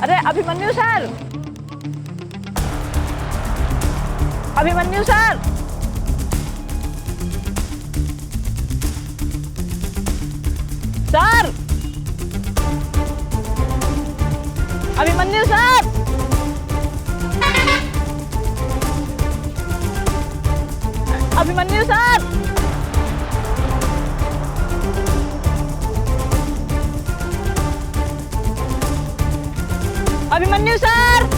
अरे Abhimanyu sir, Abhimanyu sir, sir, Abhimanyu sir, Abhimanyu sir, Abhimanyu sir,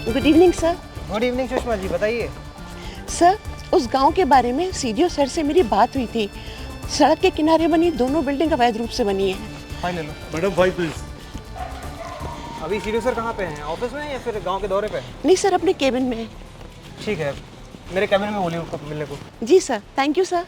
good evening sir. Good evening Sushma ji, बताइए। Sir, उस गांव के बारे में सीडीओ सर से मेरी बात हुई थी। सड़क के किनारे बनी दोनों बिल्डिंग अवैध रूप से बनी है। फाइल ले लो। Madam file please. अभी सीडीओ सर कहाँ पे हैं? ऑफिस में या फिर गांव के दौरे पे? नहीं सर, अपने केबिन में है। ठीक है, मेरे कैबिन में बोलिए उनको मिलने को। जी सर, थैंक यू सर।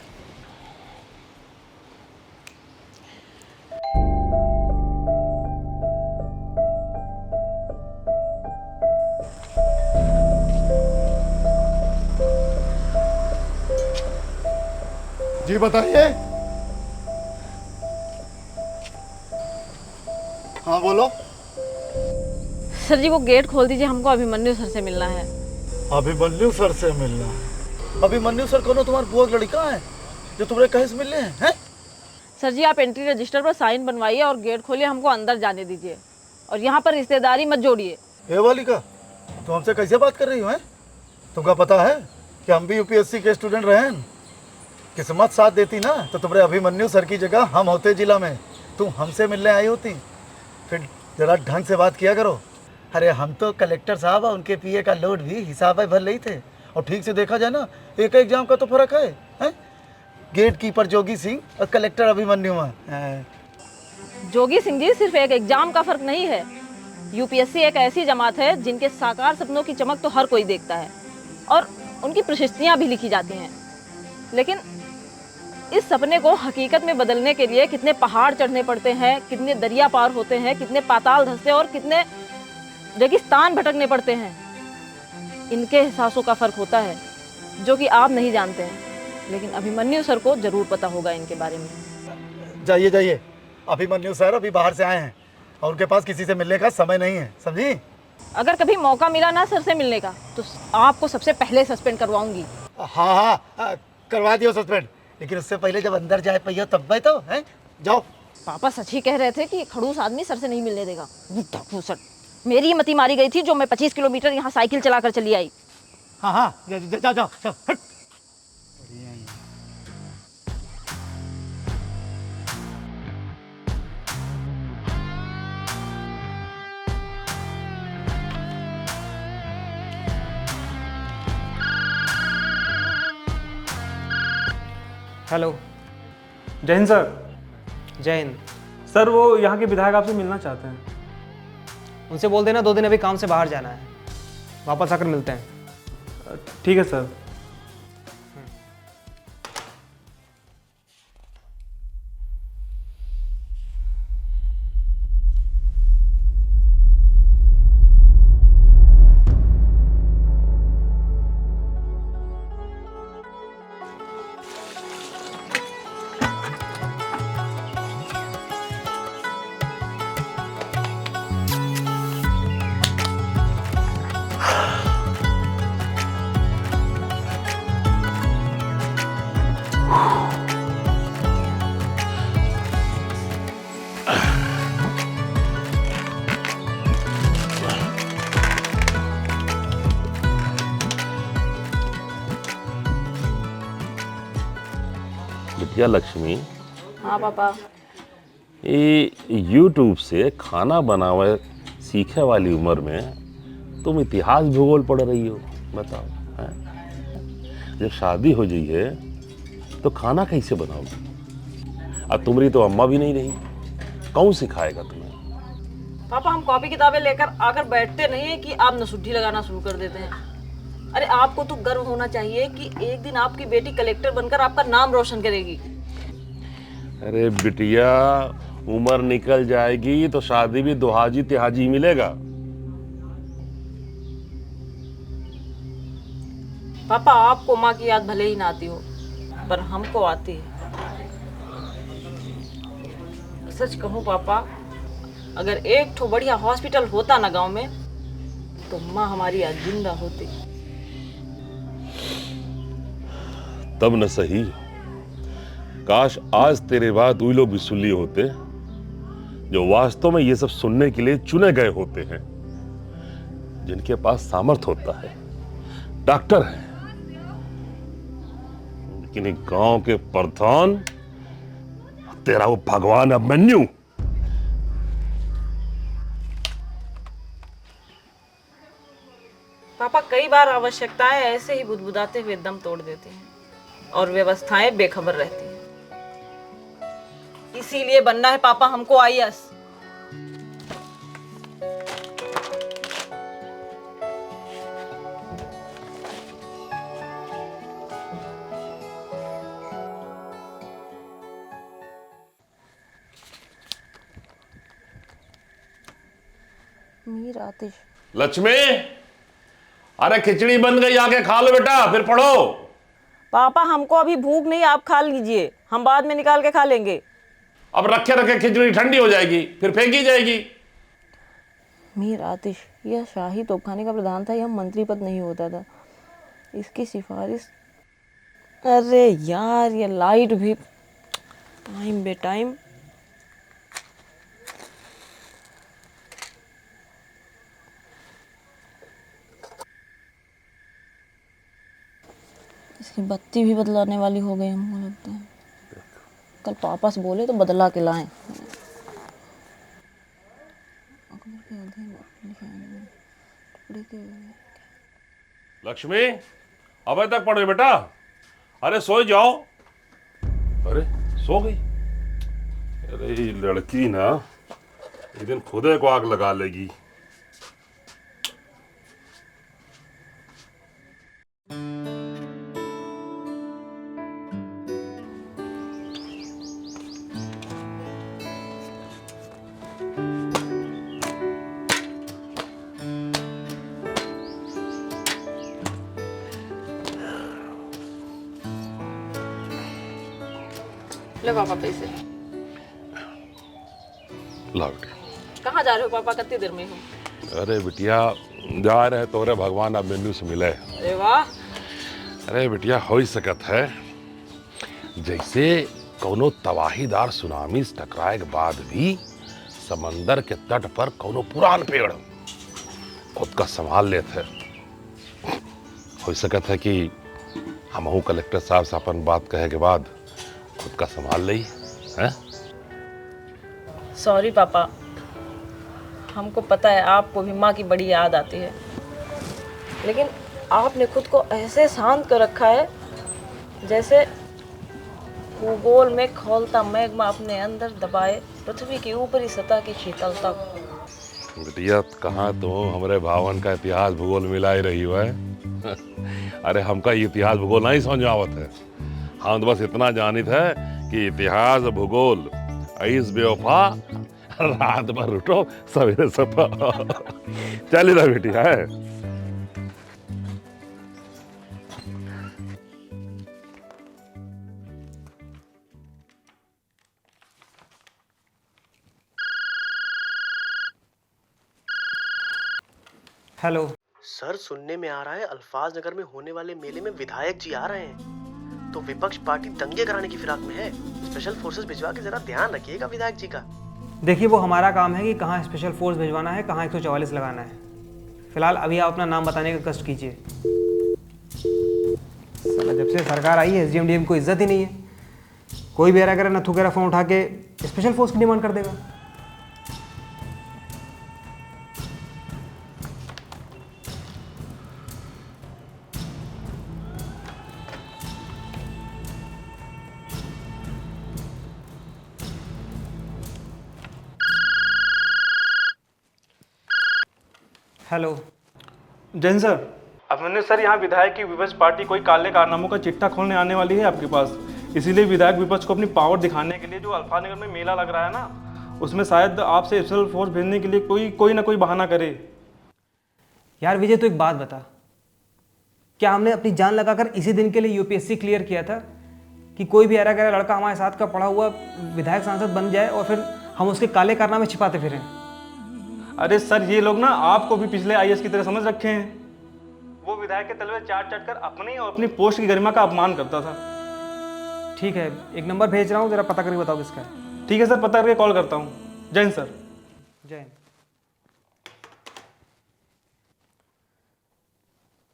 जी बताइए। हाँ बोलो। सर जी वो गेट खोल दीजिए, हमको अभिमन्यु सर से मिलना है। अभिमन्यु सर से मिलना है? अभिमन्यु सर कौन? तुम्हारे बुआ का लड़का है जो तुम्हारे कहीं से मिलने हैं? सर जी आप एंट्री रजिस्टर पर साइन बनवाइए और गेट खोलिए, हमको अंदर जाने दीजिए और यहाँ पर रिश्तेदारी मत जोड़िए। ये वाली का तुम हमसे कैसे बात कर रही हो? तुमको पता है कि हम भी यूपीएससी के स्टूडेंट रहे हैं। किस्मत साथ देती ना तो तुम्हारे अभिमन्यु सर की जगह हम होते जिला में, तुम हमसे मिलने आई होती। फिर जरा ढंग से बात किया करो। अरे हम तो कलेक्टर साहब और उनके पीए का लोड भी हिसाब भर नहीं थे। और ठीक से देखा जाए ना, एक एग्जाम का तो फर्क है? गेट कीपर जोगी सिंह और कलेक्टर अभिमन्यु है। जोगी सिंह जी, सिर्फ एक एग्जाम का फर्क नहीं है। यूपीएससी एक ऐसी जमात है जिनके साकार सपनों की चमक तो हर कोई देखता है और उनकी प्रशस्तियाँ भी लिखी जाती हैं। लेकिन इस सपने को हकीकत में बदलने के लिए कितने पहाड़ चढ़ने पड़ते हैं, कितने दरिया पार होते हैं, कितने पाताल धंसते और कितने रेगिस्तान भटकने पड़ते हैं। इनके एहसासों का फर्क होता है जो कि आप नहीं जानते हैं, लेकिन अभिमन्यु सर को जरूर पता होगा इनके बारे में। जाइए जाइए, अभिमन्यु सर अभी बाहर से आए हैं और उनके पास किसी से मिलने का समय नहीं है, समझी? अगर कभी मौका मिला ना सर से मिलने का तो आपको सबसे पहले सस्पेंड करवाऊंगी। हाँ, करवा दियो सस्पेंड, लेकिन उससे पहले जब अंदर जाए पहियो तब मैं तो है। जाओ। पापा सच ही कह रहे थे कि खड़ूस आदमी सर से नहीं मिलने देगा। बुड्ढा फूसट। मेरी मती मारी गई थी जो मैं 25 किलोमीटर यहाँ साइकिल चलाकर चली आई। हाँ, जाओ जाओ जाओ, हट। हेलो। जय हिंद सर। जय हिंद। सर वो यहाँ के विधायक आपसे मिलना चाहते हैं। उनसे बोल देना 2 दिन अभी काम से बाहर जाना है, वापस आकर मिलते हैं। ठीक है सर। बिटिया लक्ष्मी, हाँ पापा। ये यूट्यूब से खाना बनावे सीखे वाली उम्र में तुम इतिहास भूगोल पढ़ रही हो? बताओ हैं? जब शादी हो जाइए तो खाना कैसे बनाओगी? अब तुम्हारी तो अम्मा भी नहीं रही, कौन सिखाएगा तुम्हें? पापा हम कॉपी किताबें लेकर आकर बैठते नहीं है कि आप नसुड्ढी लगाना शुरू कर देते हैं। अरे आपको तो गर्व होना चाहिए कि एक दिन आपकी बेटी कलेक्टर बनकर आपका नाम रोशन करेगी। अरे बिटिया, उम्र निकल जाएगी तो शादी भी दुहाजी तिहाजी मिलेगा। पापा आपको माँ की याद भले ही ना आती हो, पर हमको आती है। सच कहूँ पापा, अगर एक ठो बढ़िया हॉस्पिटल होता ना गांव में, तो माँ हमारी आज जिंदा होती। तब न सही, काश आज तेरे बाद वही लोग भी सुन लिए होते जो वास्तव में ये सब सुनने के लिए चुने गए होते हैं, जिनके पास सामर्थ होता है, डॉक्टर है। लेकिन एक गांव के प्रधान, तेरा वो भगवान अभिमन्यु, पापा कई बार आवश्यकताएं ऐसे ही बुदबुदाते हुए दम तोड़ देती हैं और व्यवस्थाएं बेखबर रहती हैं। इसीलिए बनना है पापा हमको आईएएस। मीर आतिश। लक्ष्मी, अरे खिचड़ी बन गई, आके खा लो बेटा, फिर पढ़ो। पापा हमको अभी भूख नहीं, आप खा लीजिए, हम बाद में निकाल के खा लेंगे। अब रखे रखे खिचड़ी ठंडी हो जाएगी, फिर फेंकी जाएगी। मीर आतिश यह शाही तोपखाने का प्रधान था, यह मंत्री पद नहीं होता था। इसकी सिफारिश। अरे यार ये लाइट भी टाइम बे टाइम। इसकी बत्ती भी बदलाने वाली हो गई हमको लगता है। कल पापा से बोले तो बदला के लाएं। लक्ष्मी, अबे तक पढ़े बेटा, अरे सो जाओ। अरे सो गई। अरे ये लड़की ना एक दिन खुदे को आग लगा लेगी। ले पापा पैसे। ला बेटी। कहाँ जा रहे हो पापा, कितनी देर में हो? अरे बिटिया, जा रहे तोरे भगवान अब मेनू से मिले। अरे वाह। अरे बिटिया, हो ही सकत है जैसे कोनो तबाहीदार सुनामी से टकराए के बाद भी समंदर के तट पर कोनो पुरान पेड़ खुद का संभाल लेते। हो सकत है कि हमहू कलेक्टर साहब से अपन बात कहे के बाद खुद का संभाल ली है। सॉरी पापा, हमको पता है आपको भी माँ की बड़ी याद आती है, लेकिन आपने खुद को ऐसे शांत कर रखा है जैसे भूगोल में खौलता मैग्मा अपने अंदर दबाए पृथ्वी की ऊपरी सतह की शीतलता को। बिटिया कहाँ तो हमारे भावन का इतिहास भूगोल मिला ही रही है। अरे हमका ये इतिहास भूगोल नहीं समझ आवत है। हम तो बस इतना जानित है कि इतिहास भूगोल ऐस बेवफा, रात भर उठो सवेरे सफा। चल रहा बेटी है। हेलो सर, सुनने में आ रहा है अल्फाज नगर में होने वाले मेले में विधायक जी आ रहे हैं, तो विपक्ष पार्टी दंगे कराने की फिराक में है। स्पेशल फोर्सेस भिजवा के जरा ध्यान रखिएगा विधायक जी का। देखिए, वो हमारा काम है कि कहाँ स्पेशल फोर्स भिजवाना है, कहाँ 144 लगाना है। फिलहाल अभी आप अपना नाम बताने का कष्ट कीजिए। साला जब से सरकार आई है एसडीएम को इज्जत ही नहीं है। कोई भी एरा करे ना थूकेरा फोन उठा के स्पेशल फोर्स की डिमांड कर देगा। Hello. Jain sir, Abhimanyu sir, यहाँ विधायक की विपक्ष पार्टी कोई काले कारनामों का चिट्ठा खोलने आने वाली है आपके पास। इसीलिए विधायक विपक्ष को अपनी पावर दिखाने के लिए जो अल्फाज नगर में मेला लग रहा है ना, उसमें शायद आपसे स्पेशल फोर्स भेजने के लिए कोई ना कोई बहाना करे। यार विजय, तो एक बात बता, क्या हमने अपनी जान लगाकर इसी दिन के लिए यूपीएससी क्लियर किया था कि कोई भी ऐरा गैरा लड़का हमारे साथ का पढ़ा हुआ विधायक सांसद बन जाए और फिर हम उसके काले कारनामे छिपाते फिरें? अरे सर, ये लोग ना आपको भी पिछले आईएएस की तरह समझ रखे हैं। वो विधायक के तलवे चाट चाट कर अपनी और अपनी पोस्ट की गरिमा का अपमान करता था। ठीक है, एक नंबर भेज रहा हूँ, जरा पता करके बताओ किसका है। ठीक है सर, पता करके कॉल करता हूँ। जय हिंद सर। जय हिंद।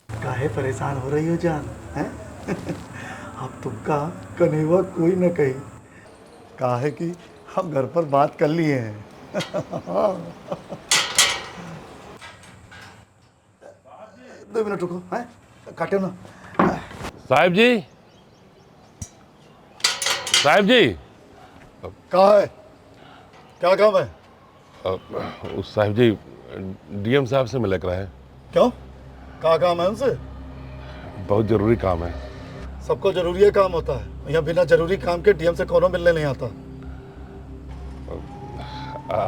काहे परेशान हो रही हो जान, हैं? अब तुमका कनेवा कोई न कही, काहे कि हम घर पर बात कर लिए हैं। 2 मिनट रुको, हैं? काटो ना। साहब जी, साहब जी। कहाँ है? क्या काम है? उस साहब जी, डीएम साहब से मिले रहे हैं। क्यों? क्या काम है उनसे? बहुत जरूरी काम है। सबको जरूरी काम होता है, यहाँ बिना जरूरी काम के डीएम से कोनो मिलने नहीं आता।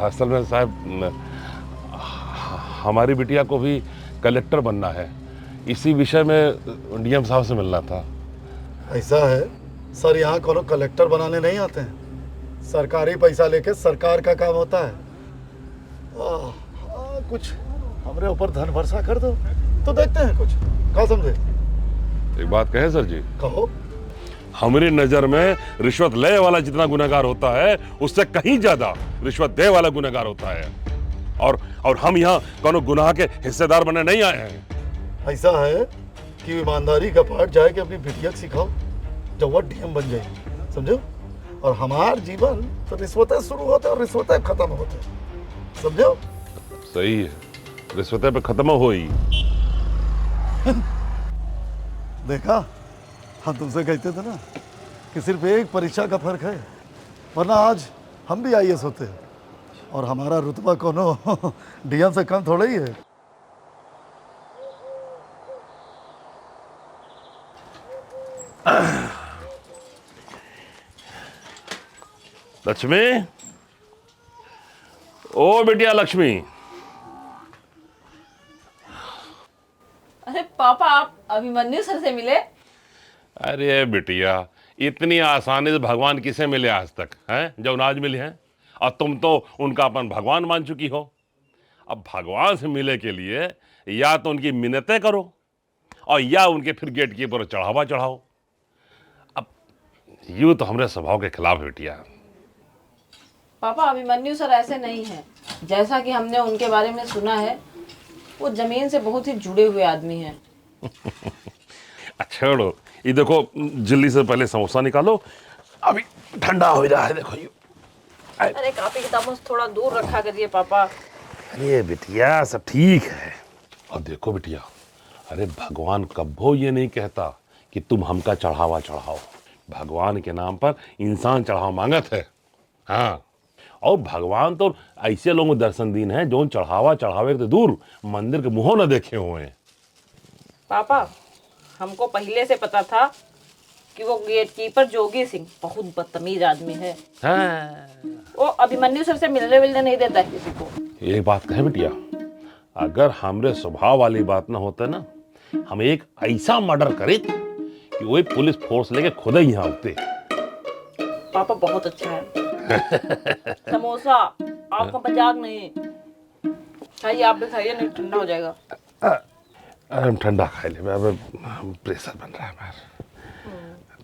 असल में साहब, हमारी बिटिया को भी कलेक्टर बनना है, इसी विषय में डीएम साहब से मिलना था। ऐसा है सर, यहाँ कोनो कलेक्टर बनाने नहीं आते हैं, सरकारी पैसा लेके सरकार का काम होता है। कुछ हमरे ऊपर धन वर्षा कर दो तो देखते हैं कुछ, क्या समझे? एक बात कहे सर जी, कहो। हमारी नजर में रिश्वत ले वाला जितना गुनहगार होता है, उससे कहीं ज्यादा रिश्वत दे वाला गुनहगार होता है। और हम यहाँ कोनो गुनाह के हिस्सेदार बनने नहीं आए हैं। ऐसा है कि ईमानदारी का पाठ जाए कि अपनी बिटिया को सिखाओ, जब वो डीएम बन जाए, समझो। और हमार जीवन तो रिश्वतें शुरू होते और रिश्वतें खत्म होते, समझो। सही है, रिश्वतें पे खत्म हो ही। देखा, हम तुमसे कहते थे ना कि सिर्फ एक परीक्षा का फर्क है, वरना आज हम भी आईएएस होते हैं और हमारा रुतबा कोनो डीएम से कम थोड़ा ही है। लक्ष्मी, ओ बिटिया लक्ष्मी। अरे पापा, आप अभिमन्यु सर से मिले? अरे बिटिया, इतनी आसानी से भगवान किसे मिले आज तक, हैं? जब आज मिले हैं, और तुम तो उनका अपन भगवान मान चुकी हो। अब भगवान से मिले के लिए या तो उनकी मिन्नतें करो और या उनके फिर गेट के ऊपर चढ़ावा चढ़ाओ। अब यूं तो हमारे स्वभाव के खिलाफ है बिटिया। पापा, अभिमन्यु सर ऐसे नहीं हैं। जैसा कि हमने उनके बारे में सुना है, वो जमीन से बहुत ही जुड़े हुए आदमी हैं। अच्छा छोड़ो, ये देखो, जल्दी से पहले समोसा निकालो, अभी ठंडा हो रहा है। देखो ये। अरे कापी किताबों से थोड़ा दूर रखा करिए पापा। अरे बिटिया, सब ठीक है। और देखो बिटिया, अरे भगवान कब्बो ये नहीं कहता कि तुम हमका चढ़ावा चढ़ाओ। भगवान के नाम पर इंसान चढ़ावा मांगत है। हाँ, और भगवान तो ऐसे लोगों को दर्शन दीन है जो चढ़ावा चढ़ावे तो दूर मंदिर के मुंह न देखे हुए हैं। पापा, हमको पहले से पता था कि वो गेटकीपर जोगी सिंह बहुत बदतमीज आदमी है। हाँ। वो अभिमन्यु सर से मिलने विलने नहीं देता है किसी को। एक बात कहे बिटिया, अगर हमरे स्वभाव वाली बात ना होता ना, हम एक ऐसा मर्डर करे कि वही पुलिस फोर्स लेके खुद ही यहाँ आते। पापा बहुत अच्छा है। समोसा आपका मजाक नहीं। खाइए, आप भी खाइए, नहीं ठंडा हो जाएगा। हम ठंडा खा ले, अब प्रेशर बन रहा है हमारा।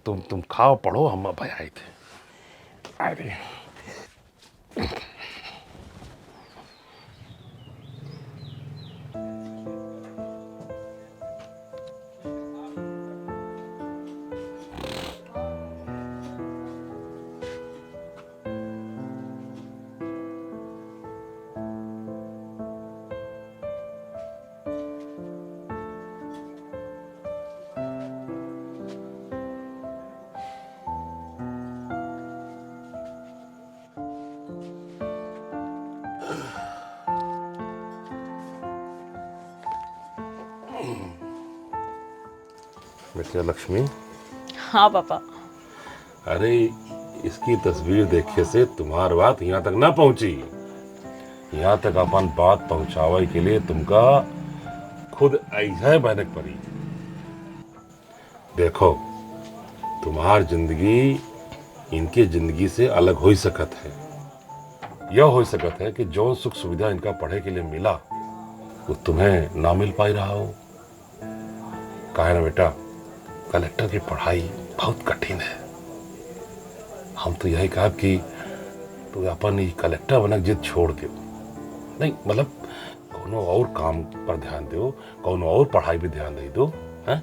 तुम खाओ, पढ़ो, हम अब आए थे। अरे बेटा लक्ष्मी, हाँ पापा। अरे इसकी तस्वीर देखे से तुम्हारी बात यहाँ तक ना पहुंची। यहाँ तक अपन बात पहुंचावे के लिए तुमका खुद ऐसा मेहनत पड़ी। देखो, तुम्हार जिंदगी इनके जिंदगी से अलग हो ही सकत है। यह हो सकत है कि जो सुख सुविधा इनका पढ़े के लिए मिला वो तुम्हें ना मिल पाई रहा हो। काहे ना बेटा, कलेक्टर की पढ़ाई बहुत कठिन है। हम तो यही कहा कि तू अपन ही कलेक्टर बनक जिद छोड़ दो, नहीं मतलब कोनो और काम पर ध्यान दो, कोनो और पढ़ाई भी ध्यान दे दो। हैं?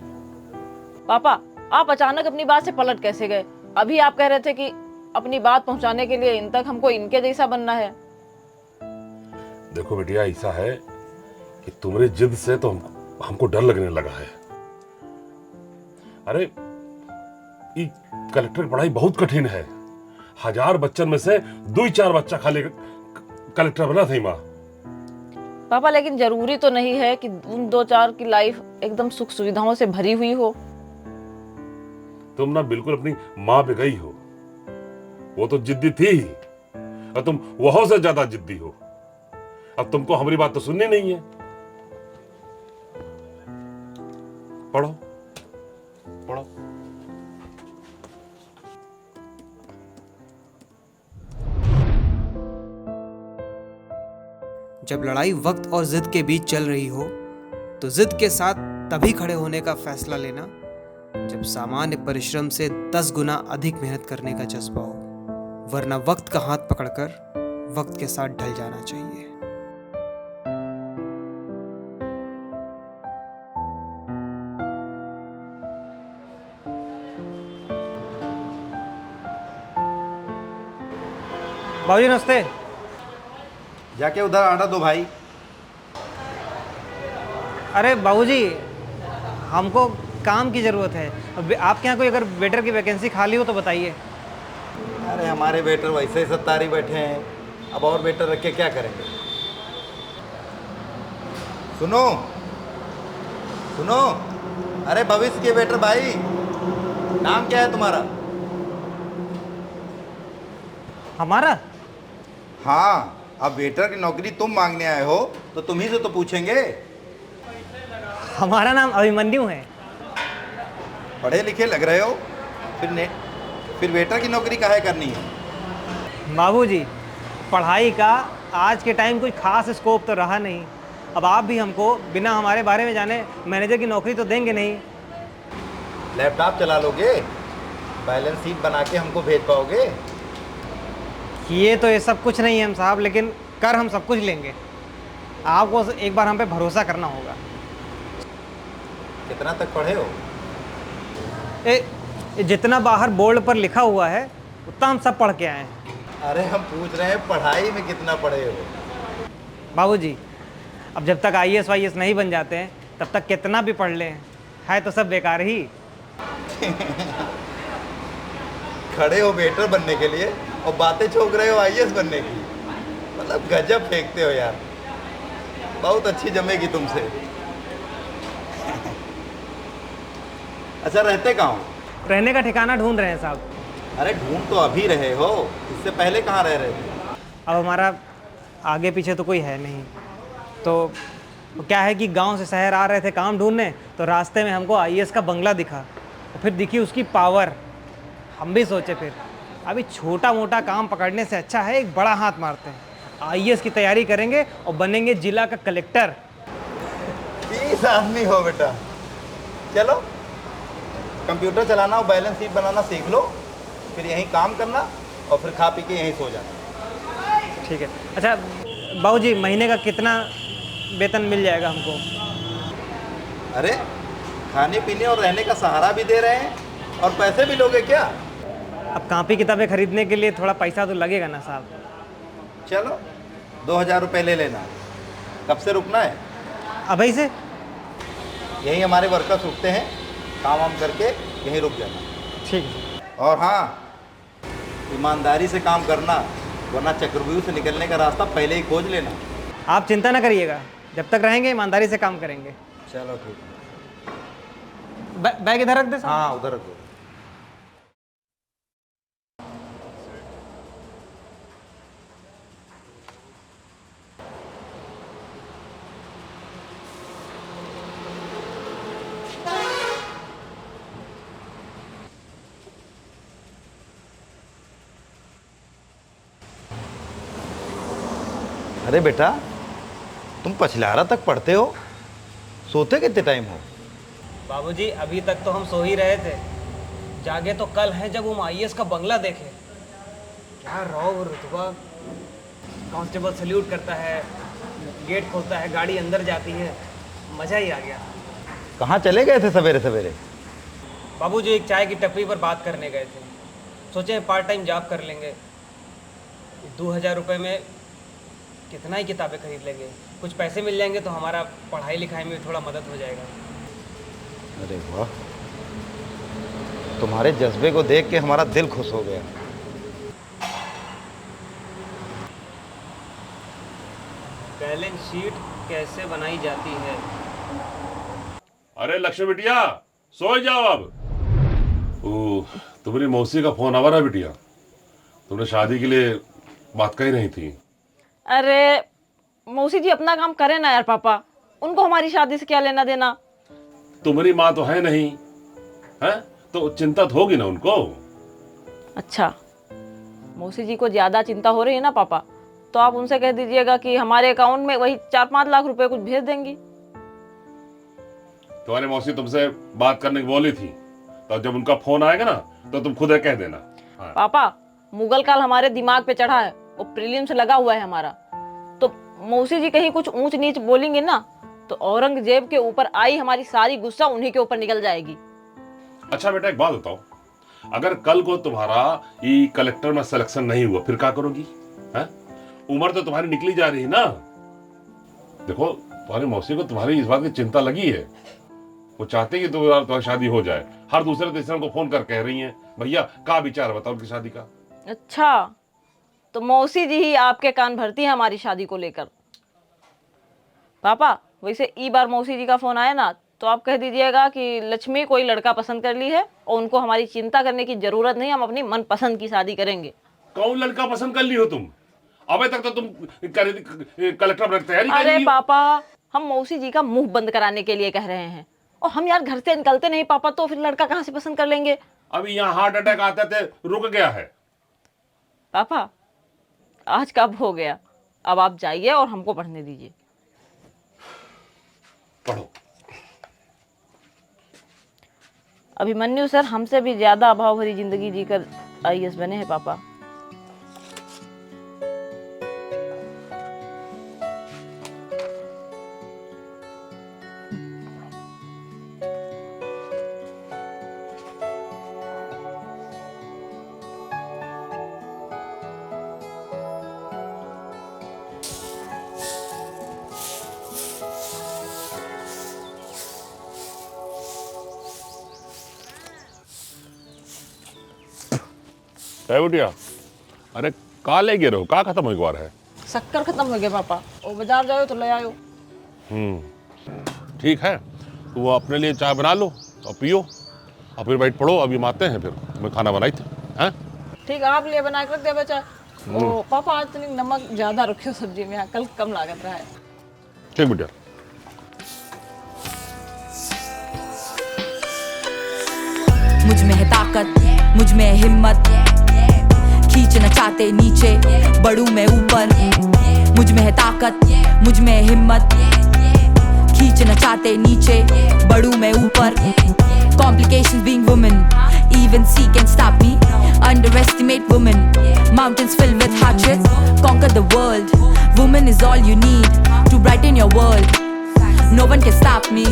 पापा, आप अचानक अपनी बात से पलट कैसे गए? अभी आप कह रहे थे कि अपनी बात पहुंचाने के लिए इन तक हमको इनके जैसा बनना है। देखो बेटिया, ऐसा है कि तुम्हारी जिद से तो हमको डर लगने लगा है। अरे ये कलेक्टर की पढ़ाई बहुत कठिन है। 1000 बच्चन में से 2-4 बच्चा खाली कलेक्टर बना था माँ। पापा, लेकिन जरूरी तो नहीं है कि उन 2-4 की लाइफ एकदम सुख सुविधाओं से भरी हुई हो। तुम ना बिल्कुल अपनी माँ पे गई हो। वो तो जिद्दी थी ही, और तुम वहां से ज्यादा जिद्दी हो। अब तुमको हमारी बात तो सुननी नहीं है। पढ़ो पढ़ो। जब लड़ाई वक्त और जिद के बीच चल रही हो तो जिद के साथ तभी खड़े होने का फैसला लेना जब सामान्य परिश्रम से 10 गुना अधिक मेहनत करने का जज्बा हो, वरना वक्त का हाथ पकड़कर वक्त के साथ ढल जाना चाहिए। बाबूजी नमस्ते। जाके उधर आटा दो भाई। अरे बाबूजी, हमको काम की ज़रूरत है। अब आपके यहाँ कोई अगर वेटर की वैकेंसी खाली हो तो बताइए। अरे हमारे वेटर वैसे ही सत्तारी बैठे हैं, अब और वेटर रख के क्या करेंगे। सुनो सुनो, अरे भविष्य के वेटर भाई, नाम क्या है तुम्हारा? हमारा? हाँ, अब वेटर की नौकरी तुम मांगने आए हो तो तुम ही से तो पूछेंगे। हमारा नाम अभिमन्यु है। पढ़े लिखे लग रहे हो, फिर वेटर की नौकरी काहे करनी है? बाबूजी, पढ़ाई का आज के टाइम कोई खास स्कोप तो रहा नहीं। अब आप भी हमको बिना हमारे बारे में जाने मैनेजर की नौकरी तो देंगे नहीं। लैपटॉप चला लोगे? बैलेंस शीट बना के हमको भेज पाओगे? ये तो ये सब कुछ नहीं है हम साहब, लेकिन कर हम सब कुछ लेंगे। आपको एक बार हम पे भरोसा करना होगा। कितना तक पढ़े हो? जितना बाहर बोर्ड पर लिखा हुआ है उतना हम सब पढ़ के आए हैं। अरे हम पूछ रहे हैं पढ़ाई में कितना पढ़े हो? बाबूजी, अब जब तक IAS वाईएस नहीं बन जाते हैं तब तक कितना भी पढ़ लें, है तो सब बेकार ही। खड़े हो वेटर बनने के लिए और बातें छोक रहे हो IAS बनने की। मतलब गजब फेंकते हो यार, बहुत अच्छी जमेगी तुमसे। अच्छा, रहते कहाँ हो? रहने का ठिकाना ढूंढ रहे हैं साहब। अरे ढूंढ तो अभी रहे हो, इससे पहले कहाँ रह रहे थे? अब हमारा आगे पीछे तो कोई है नहीं, तो क्या है कि गांव से शहर आ रहे थे काम ढूंढने, तो रास्ते में हमको IAS का बंगला दिखा और फिर दिखी उसकी पावर। हम भी सोचे फिर अभी छोटा मोटा काम पकड़ने से अच्छा है एक बड़ा हाथ मारते हैं। IAS की तैयारी करेंगे और बनेंगे जिला का कलेक्टर। 20 आदमी हो बेटा। चलो, कंप्यूटर चलाना और बैलेंस शीट बनाना सीख लो, फिर यहीं काम करना और फिर खा पी के यहीं सो जाना। ठीक है। अच्छा बाबूजी, महीने का कितना वेतन मिल जाएगा हमको? अरे खाने पीने और रहने का सहारा भी दे रहे हैं और पैसे भी लोगे क्या? अब कापी किताबें खरीदने के लिए थोड़ा पैसा तो लगेगा ना साहब। चलो 2000 रुपये ले लेना। कब से रुकना है? अभी से? यहीं हमारे वर्कर्स रुकते हैं, काम वाम करके यहीं रुक जाना। ठीक है। और हाँ, ईमानदारी से काम करना, वरना चक्रव्यूह से निकलने का रास्ता पहले ही खोज लेना। आप चिंता ना करिएगा, जब तक रहेंगे ईमानदारी से काम करेंगे। चलो ठीक है। बैग इधर रख दे साहब। हाँ उधर रख दो। अरे बेटा, तुम पछलारा तक पढ़ते हो, सोते कितने टाइम हो? बाबूजी अभी तक तो हम सो ही रहे थे, जागे तो कल है जब हम आईएएस का बंगला देखे। क्या रौब रुतबा, कांस्टेबल सल्यूट करता है, गेट खोलता है, गाड़ी अंदर जाती है, मज़ा ही आ गया। कहाँ चले गए थे सवेरे सवेरे? बाबूजी एक चाय की टपरी पर बात करने गए थे, सोचे पार्ट टाइम जॉब कर लेंगे। 2000 रुपये में कितना ही किताबें खरीद लेंगे, कुछ पैसे मिल जाएंगे तो हमारा पढ़ाई लिखाई में भी थोड़ा मदद हो जाएगा। अरे वाह, तुम्हारे जज्बे को देख के हमारा दिल खुश हो गया। बैलेंस शीट कैसे बनाई जाती है? अरे लक्ष्मी बिटिया, सो जाओ अब। ओह, तुम्हारी मौसी का फोन आवा रहा बिटिया, तुमने शादी के लिए बात कही नहीं थी। अरे मौसी जी अपना काम करे ना यार पापा, उनको हमारी शादी से क्या लेना देना। तुम्हारी माँ तो है नहीं, है तो चिंता तो होगी ना उनको। अच्छा, मौसी जी को ज्यादा चिंता हो रही है ना पापा, तो आप उनसे कह दीजिएगा कि हमारे अकाउंट में वही 4-5 लाख रुपए कुछ भेज देंगी। तुम्हारी मौसी तुमसे बात करने की बोली थी, तो जब उनका फोन आएगा ना तो तुम खुद कह देना। हाँ। पापा मुगल काल हमारे दिमाग पे चढ़ा है, वो प्रीलिम से लगा हुआ है हमारा, तो मौसी जी कहीं कुछ ऊंच नीच बोलेंगे ना तो औरंगजेब के ऊपर आई हमारी सारी गुस्सा उन्हीं के ऊपर निकल जाएगी। अच्छा बेटा एक बात बताओ, अगर कल को तुम्हारा ये कलेक्टर में सिलेक्शन नहीं हुआ फिर क्या करोगी? है उम्र तो तुम्हारी निकली जा रही है ना। देखो तुम्हारी मौसी को तुम्हारी इस बात की चिंता लगी है, वो चाहते कि तुम्हारी शादी हो जाए। हर दूसरे तीसरे को फोन कर कह रही हैं भैया क्या विचार बताओ उनकी शादी का। अच्छा, तो मौसी जी ही आपके कान भरती है हमारी शादी को लेकर। पापा वैसे ई बार मौसी जी का फोन आया ना तो आप कह दीजिएगा कि लक्ष्मी कोई लड़का पसंद कर ली है और उनको हमारी चिंता करने की जरूरत नहीं, हम अपनी मनपसंद की शादी करेंगे। कौन लड़का पसंद कर ली हो तुम? अबे तक तो तुम कलेक्टर बनने की तैयारी कर अरे रही हो। पापा हम मौसी जी का मुंह बंद कराने के लिए कह रहे हैं, और हम यार घर से निकलते नहीं पापा, तो फिर लड़का कहाँ से पसंद कर लेंगे? अभी यहाँ हार्ट अटैक आते थे रुक गया है। पापा आज कब हो गया, अब आप जाइए और हमको पढ़ने दीजिए। पढ़ो। अभिमन्यु सर हमसे भी ज्यादा अभाव भरी जिंदगी जीकर आईएएस बने हैं पापा। है बिटिया, अरे का ले गिरो, का खत्म हो गया है? शक्कर खत्म हो गया पापा, वो बाजार जाओ तो ले आयो। ठीक है, तो वो अपने लिए चाय बना लो और पियो और फिर बैठ पढ़ो। अभी हम आते हैं, फिर मैं खाना बनाई थी। हैं ठीक है, आप लिए बना कर रख दे बच्चा। ओ पापा आज तनिक नमक ज्यादा रखियो सब्जी में, कल कम लागत रहा है। ठीक बिटिया। मुझ में है ताकत, मुझ में है हिम्मत, खींचना चाहते नीचे बढ़ूं मैं ऊपर। मुझ में है ताकत, मुझ में है हिम्मत, खींचना चाहते नीचे बढ़ूं मैं ऊपर। Complications being woman, even sea can stop me. Underestimate women, mountains filled with hardships, conquer the world. Woman is all you need to brighten your world. No one can stop me.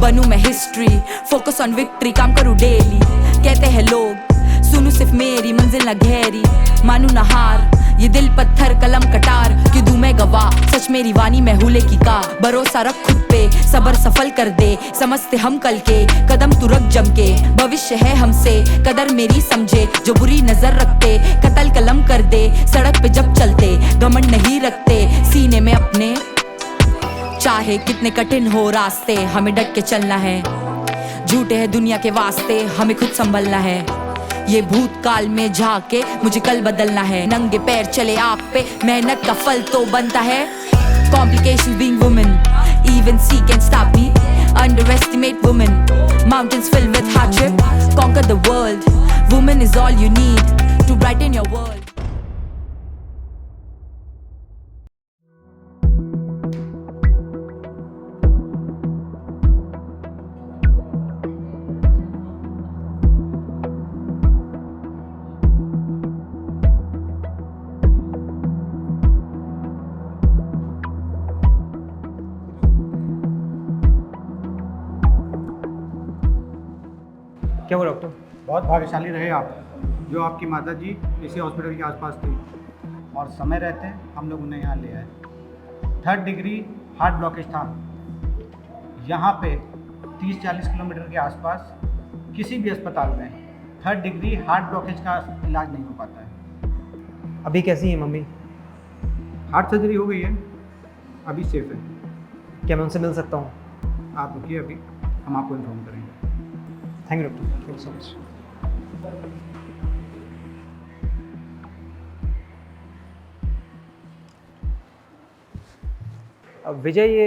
बनूं मैं history, focus on victory, काम करूं daily. कहते हैं लोग सुनूं सिर्फ मेरी मंजिल ना गहरी, मानूं ना हार, ये दिल पत्थर कलम कटार, क्यों दूं मैं गवाह, सच मेरी वाणी में हुले की का। भरोसा रख खुद पे, सबर सफल कर दे, समझते हम कल के कदम तू रख जम के। भविष्य है हमसे, कदर मेरी समझे, जो बुरी नजर रखते कतल कलम कर दे। सड़क पे जब चलते घमंड नहीं रखते सीने में अपने, चाहे कितने कठिन हो रास्ते हमें डट के चलना है। झूठे है दुनिया के वास्ते, हमें खुद संभलना है। ये भूतकाल में झाके मुझे कल बदलना है। नंगे पैर चले आग पे, मेहनत का फल तो बनता है। Complications being woman, even sea can stop me. Underestimate women, mountains filled with hardship. Conquer the world, woman is all you need to brighten your world. क्या हुआ डॉक्टर? बहुत भाग्यशाली रहे आप, जो आपकी माता जी इसी हॉस्पिटल के आसपास थी और समय रहते हम लोग उन्हें यहाँ ले आए। 3rd डिग्री हार्ट ब्लॉकेज था। यहाँ पे 30-40 किलोमीटर के आसपास किसी भी अस्पताल में 3rd डिग्री हार्ट ब्लॉकेज का इलाज नहीं हो पाता है। अभी कैसी है मम्मी? हार्ट सर्जरी हो गई है, अभी सेफ है। क्या मैं उनसे मिल सकता हूँ? आप रुकिए, अभी हम आपको इन्फॉर्म करेंगे। Thank you doctor, thank you so much. अब विजय, ये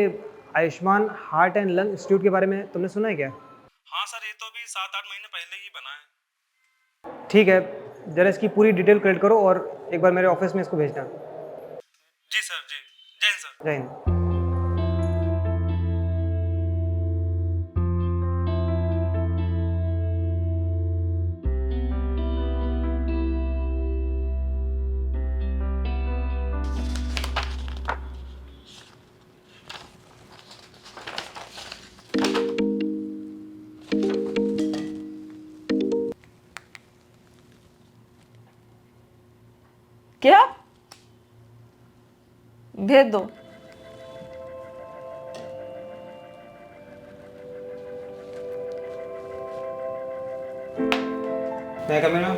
Ayushman heart and lung institute के बारे में तुमने सुना है क्या? हाँ सर, ये तो अभी 7-8 महीने पहले ही बना है। ठीक है, जरा इसकी पूरी डिटेल कलेक्ट करो और एक बार मेरे ऑफिस में इसको भेजना। जी सर, जी। जय हिंद सर। जय हिंद। क्या? भेज दो। मैं कम ना?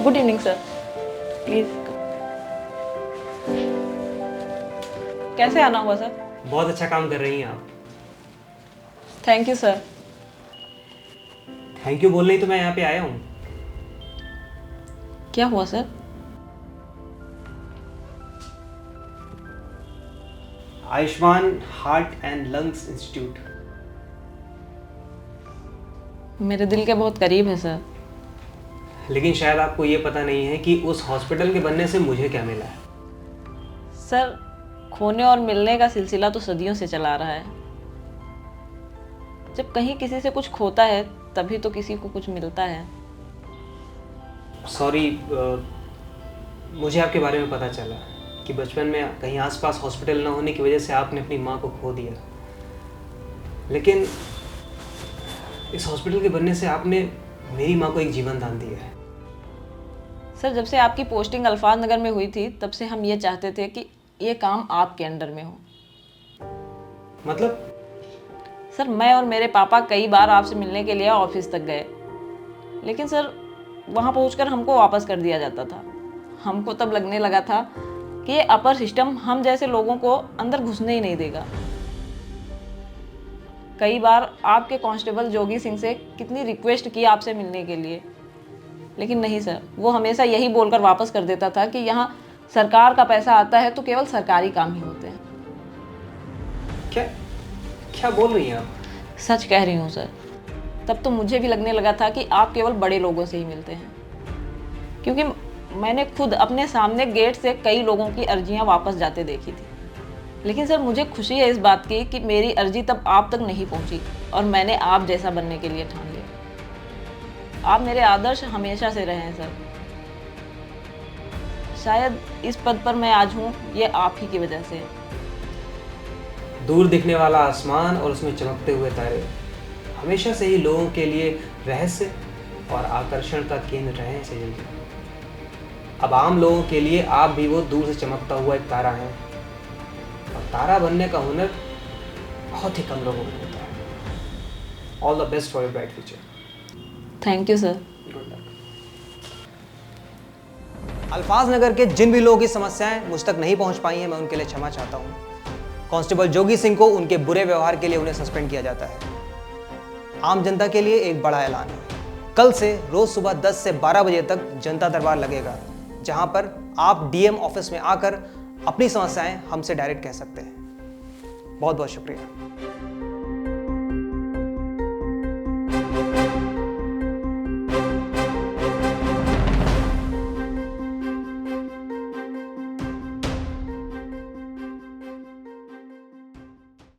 Good evening sir, please. कैसे आना हुआ सर? बहुत अच्छा काम कर रही हैं आप। Thank you sir. Thank you बोलने ही तो मैं यहाँ पे आया हूँ। क्या हुआ sir? Ayushman heart and lungs institute मेरे दिल के बहुत करीब है सर। लेकिन शायद आपको ये पता नहीं है कि उस हॉस्पिटल के बनने से मुझे क्या मिला है। सर, खोने और मिलने का सिलसिला तो सदियों से चला रहा है। जब कहीं किसी से कुछ खोता है तभी तो किसी को कुछ मिलता है। सॉरी, मुझे आपके बारे में पता चला कि बचपन में कहीं आसपास हॉस्पिटल ना होने की वजह से आपने अपनी माँ को खो दिया। लेकिन इस हॉस्पिटल के बनने से आपने मेरी माँ को एक जीवन दान दिया है। सर, जब से आपकी पोस्टिंग अल्फाज नगर में हुई थी तब से हम ये चाहते थे कि ये काम आपके अंडर में हो। मतलब? सर, मैं और मेरे पापा कई बार आपसे मिलने के लिए ऑफिस तक गए, लेकिन सर वहाँ पहुँचकर हमको वापस कर दिया जाता था। हमको तब लगने लगा था कि ये अपर सिस्टम हम जैसे लोगों को अंदर घुसने ही नहीं देगा। कई बार आपके कांस्टेबल जोगी सिंह से कितनी रिक्वेस्ट की आपसे मिलने के लिए, लेकिन नहीं सर, वो हमेशा यही बोलकर वापस कर देता था कि यहाँ सरकार का पैसा आता है तो केवल सरकारी काम ही होते हैं। क्या क्या बोल रही हैं आप? सच कह रही हूँ सर। तब तो मुझे भी लगने लगा था कि आप केवल बड़े लोगों से ही मिलते हैं, क्योंकि मैंने खुद अपने सामने गेट से कई लोगों की अर्जियां वापस जाते देखी थी। लेकिन सर, मुझे खुशी है इस बात की कि मेरी अर्जी तब आप तक नहीं पहुंची और मैंने आप जैसा बनने के लिए ठान लिया। आप मेरे आदर्श हमेशा से रहे हैं सर। शायद इस पद पर मैं आज हूँ, ये आप ही की वजह से। दूर दिखने वाला आसमान और उसमें चमकते हुए तारे हमेशा से ही लोगों के लिए रहस्य और आकर्षण का केंद्र रहे हैं सही। अब आम लोगों के लिए आप भी वो दूर से चमकता हुआ एक तारा हैं, और तारा बनने का हुनर बहुत ही कम लोगों को होता है। All the best for your bright future. Thank you sir. अल्फाज नगर के जिन भी लोगों की समस्याएं मुझ तक नहीं पहुंच पाई हैं, मैं उनके लिए क्षमा चाहता हूं। कांस्टेबल जोगी सिंह को उनके बुरे व्यवहार के लिए उन्हें सस्पेंड किया जाता है। आम जनता के लिए एक बड़ा ऐलान है। कल से रोज सुबह 10 से 12 बजे तक जनता दरबार लगेगा, जहां पर आप डीएम ऑफिस में आकर अपनी समस्याएं हमसे डायरेक्ट कह सकते हैं। बहुत बहुत शुक्रिया।